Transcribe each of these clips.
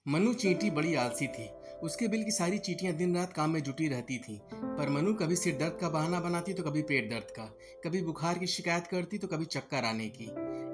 मनु चींटी बड़ी आलसी थी। उसके बिल की सारी चींटियां दिन रात काम में जुटी रहती थीं। पर मनु कभी सिर दर्द का बहाना बनाती तो कभी पेट दर्द का, कभी बुखार की शिकायत करती तो कभी चक्कर आने की।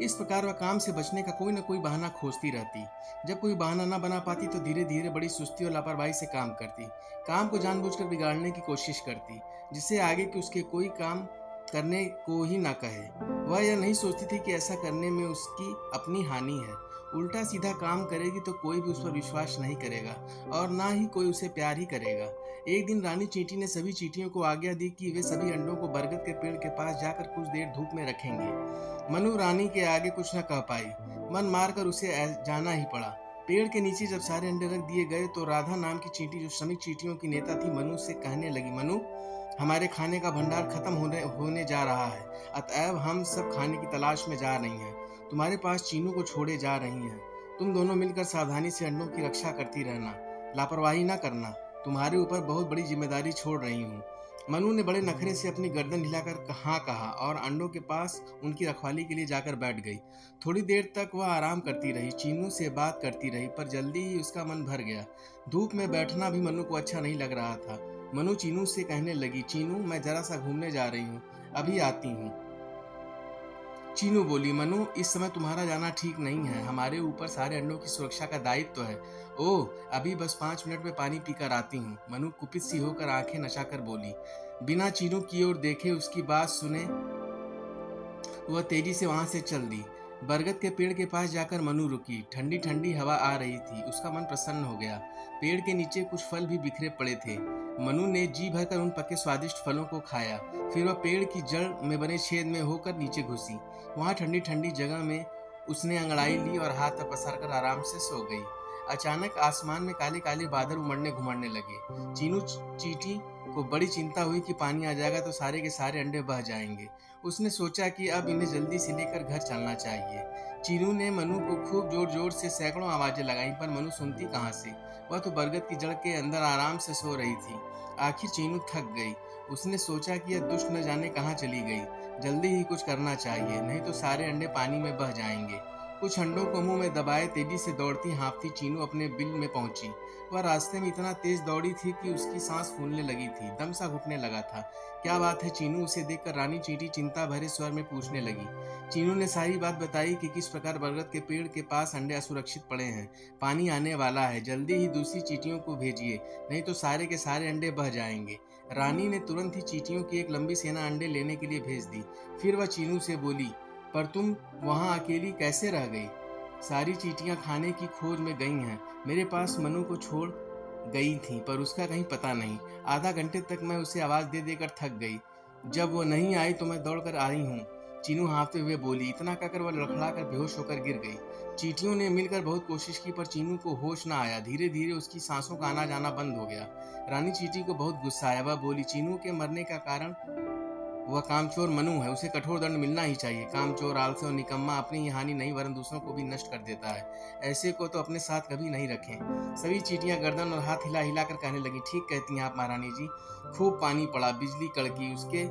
इस प्रकार वह काम से बचने का कोई न कोई बहाना खोजती रहती। जब कोई बहाना न बना पाती तो धीरे धीरे बड़ी सुस्ती और लापरवाही से काम करती। काम को जानबूझकर बिगाड़ने की कोशिश करती, जिससे आगे कि उसके कोई काम करने को ही ना कहे। वह यह नहीं सोचती थी कि ऐसा करने में उसकी अपनी हानि है। उल्टा सीधा काम करेगी तो कोई भी उस पर विश्वास नहीं करेगा और ना ही कोई उसे प्यार ही करेगा। एक दिन रानी चींटी ने सभी चींटियों को आज्ञा दी कि वे सभी अंडों को बरगद के पेड़ के पास जाकर कुछ देर धूप में रखेंगे। मनु रानी के आगे कुछ न कह पाई। मन मारकर उसे जाना ही पड़ा। पेड़ के नीचे जब सारे अंडे रख दिए गए तो राधा नाम की चींटी, जो श्रमिक चींटियों की नेता थी, मनु से कहने लगी, मनु, हमारे खाने का भंडार खत्म होने जा रहा है, अतएव हम सब खाने की तलाश में जा रही हैं। तुम्हारे पास चीनू को छोड़े जा रही हैं। तुम दोनों मिलकर सावधानी से अंडों की रक्षा करती रहना, लापरवाही ना करना। तुम्हारे ऊपर बहुत बड़ी जिम्मेदारी छोड़ रही हूँ। मनु ने बड़े नखरे से अपनी गर्दन हिलाकर हाँ कहा और अंडों के पास उनकी रखवाली के लिए जाकर बैठ गई। थोड़ी देर तक वह आराम करती रही, चीनू से बात करती रही, पर जल्दी ही उसका मन भर गया। धूप में बैठना भी मनु को अच्छा नहीं लग रहा था। मनु चीनू से कहने लगी, चीनू, मैं जरा सा घूमने जा रही हूँ, अभी आती हूँ। चीनू बोली, मनु, इस समय तुम्हारा जाना ठीक नहीं है, हमारे ऊपर सारे अंडों की सुरक्षा का दायित्व है। ओह, अभी बस 5 मिनट में पानी पीकर आती हूँ, मनु कुपित सी होकर आंखें नचाकर बोली। बिना चीनू की ओर देखे, उसकी बात सुने, वह तेजी से वहां से चल दी। बरगद के पेड़ के पास जाकर मनु रुकी। ठंडी ठंडी हवा आ रही थी, उसका मन प्रसन्न हो गया। पेड़ के नीचे कुछ फल भी बिखरे पड़े थे। मनु ने जी भरकर उन पके स्वादिष्ट फलों को खाया। फिर वह पेड़ की जड़ में बने छेद में होकर नीचे घुसी। वहां ठंडी ठंडी जगह में उसने अंगड़ाई ली और हाथ पर पसार कर आराम से सो गई। अचानक आसमान में काले काले बादल उमड़ने घुमड़ने लगे। चीनू चींटी को बड़ी चिंता हुई कि पानी आ जाएगा तो सारे के सारे अंडे बह जाएंगे। उसने सोचा कि अब इन्हें जल्दी से लेकर घर चलना चाहिए। चीनू ने मनु को खूब जोर जोर से सैकड़ों आवाजें लगाई, पर मनु सुनती कहाँ से। वह तो बरगद की जड़ के अंदर आराम से सो रही थी। आखिर चीनू थक गई। उसने सोचा कि यह दुष्ट न जाने कहाँ चली गई। जल्दी ही कुछ करना चाहिए, नहीं तो सारे अंडे पानी में बह जाएंगे। कुछ अंडों को मुंह में दबाए तेजी से दौड़ती हाँफती चीनू अपने बिल में पहुंची। वह रास्ते में इतना तेज दौड़ी थी कि उसकी सांस फूलने लगी थी, दम सा घुटने लगा था। क्या बात है चीनू? उसे देखकर रानी चींटी चिंता भरे स्वर में पूछने लगी। चीनू ने सारी बात बताई कि किस प्रकार बरगद के पेड़ के पास अंडे असुरक्षित पड़े हैं। पानी आने वाला है, जल्दी ही दूसरी चींटियों को भेजिए, नहीं तो सारे के सारे अंडे बह जाएंगे। रानी ने तुरंत ही चींटियों की एक लंबी सेना अंडे लेने के लिए भेज दी। फिर वह चीनू से बोली, पर तुम वहां अकेली कैसे रह गई? सारी चींटियां खाने की खोज में गई हैं। मेरे पास मनु को छोड़ गई थी, पर उसका कहीं पता नहीं। आधा घंटे तक मैं उसे आवाज दे देकर थक गई। जब वो नहीं आई तो मैं दौड़कर आई हूँ, चीनू हाँफते हुए बोली। इतना कहकर वह लड़खड़ाकर बेहोश होकर गिर गई। चींटियों ने मिलकर बहुत कोशिश की, पर चीनू को होश न आया। धीरे धीरे उसकी सांसों का आना जाना बंद हो गया। रानी चींटी को बहुत गुस्सा आया। वह बोली, चीनू के मरने का कारण वह कामचोर मनु है, उसे कठोर दंड मिलना ही चाहिए। कामचोर, आलसी और निकम्मा अपनी ही हानि नहीं वरन दूसरों को भी नष्ट कर देता है। ऐसे को तो अपने साथ कभी नहीं रखें। सभी चींटियां गर्दन और हाथ हिला हिला कर कहने लगी, ठीक कहती हैं आप महारानी जी। खूब पानी पड़ा, बिजली कड़की। उसके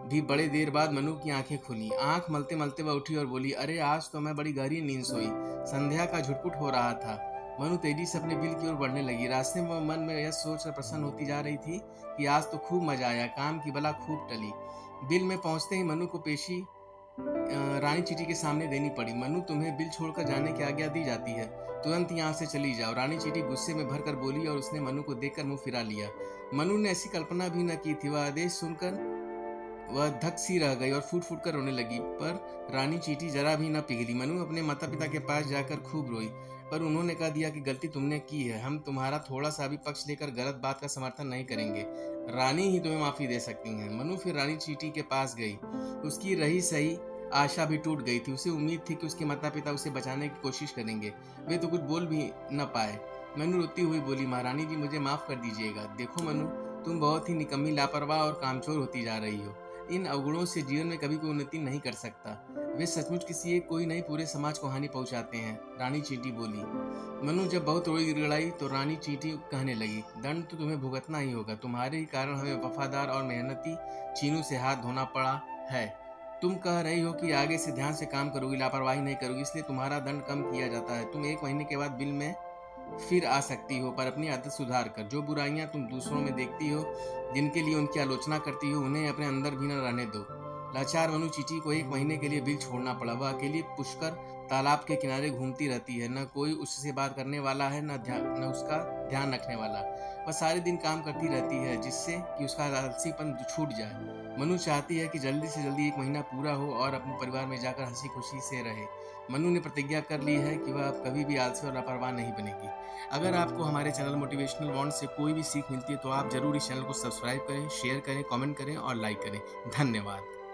भी बड़े देर बाद मनु की आंखें खुली। आंख मलते मलते वह उठी और बोली, अरे आज तो मैं बड़ी गहरी नींद सोई, संध्या का झुटपुट हो रहा था। मनु तेजी से अपने बिल की ओर बढ़ने लगी। रास्ते में वह मन में यह सोचकर प्रसन्न होती जा रही थी कि आज तो खूब मजा आया, काम की बला खूब टली। बिल में पहुंचते ही मनु को पेशी रानी चींटी के सामने देनी पड़ी। मनु, तुम्हें बिल छोड़कर जाने की आज्ञा दी जाती है, तुरंत यहाँ से चली जाओ। रानी चींटी गुस्से में भरकर बोली और उसने मनु को देखकर मुंह फिरा लिया। मनु ने ऐसी कल्पना भी न की थी। वह आदेश सुनकर वह धक सी रह गई और फूट फूट कर रोने लगी, पर रानी चींटी जरा भी न पिघली। मनु अपने माता पिता के पास जाकर खूब रोई, पर उन्होंने कह दिया कि गलती तुमने की है, हम तुम्हारा थोड़ा सा भी पक्ष लेकर गलत बात का समर्थन नहीं करेंगे, रानी ही तुम्हें माफी दे सकती हैं। मनु फिर रानी चींटी के पास गई। उसकी रही सही आशा भी टूट गई थी। उसे उम्मीद थी कि उसके माता पिता उसे बचाने की कोशिश करेंगे, वे तो कुछ बोल भी न पाए। मनु रोती हुई बोली, महारानी जी, मुझे माफ कर दीजिएगा। देखो मनु, तुम बहुत ही निकम्मी, लापरवाह और कामचोर होती जा रही हो। इन अवगुणों से जीवन में कभी कोई उन्नति नहीं कर सकता। वे सचमुच किसी एक कोई नहीं, पूरे समाज को हानि पहुंचाते हैं, रानी चींटी बोली। मनु जब बहुत रोई गिड़गिड़ाई तो रानी चींटी कहने लगी, दंड तो तुम्हें भुगतना ही होगा। तुम्हारे ही कारण हमें वफादार और मेहनती चीनू से हाथ धोना पड़ा है। तुम कह रही हो कि आगे से ध्यान से काम करोगी, लापरवाही नहीं करोगी, इसलिए तुम्हारा दंड कम किया जाता है। तुम 1 महीने के बाद बिल में फिर आ सकती हो, पर अपनी आदत सुधार कर। जो बुराइयां तुम दूसरों में देखती हो, जिनके लिए उनकी आलोचना करती हो, उन्हें अपने अंदर भी न रहने दो। लाचार मनु चींटी को 1 महीने के लिए बिल छोड़ना पड़ा। वह अकेली पुष्कर तालाब के किनारे घूमती रहती है। न कोई उससे बात करने वाला है, न उसका ध्यान रखने वाला। वह सारे दिन काम करती रहती है, जिससे कि उसका आलसीपन छूट जाए। मनु चाहती है कि जल्दी से जल्दी 1 महीना पूरा हो और अपने परिवार में जाकर हंसी खुशी से रहे। मनु ने प्रतिज्ञा कर ली है कि वह अब कभी भी आलसी और लापरवाह नहीं बनेगी। अगर आपको हमारे चैनल मोटिवेशनल वॉन्ट से कोई भी सीख मिलती है, तो आप जरूर इस चैनल को सब्सक्राइब करें, शेयर करें, कमेंट करें और लाइक करें। धन्यवाद।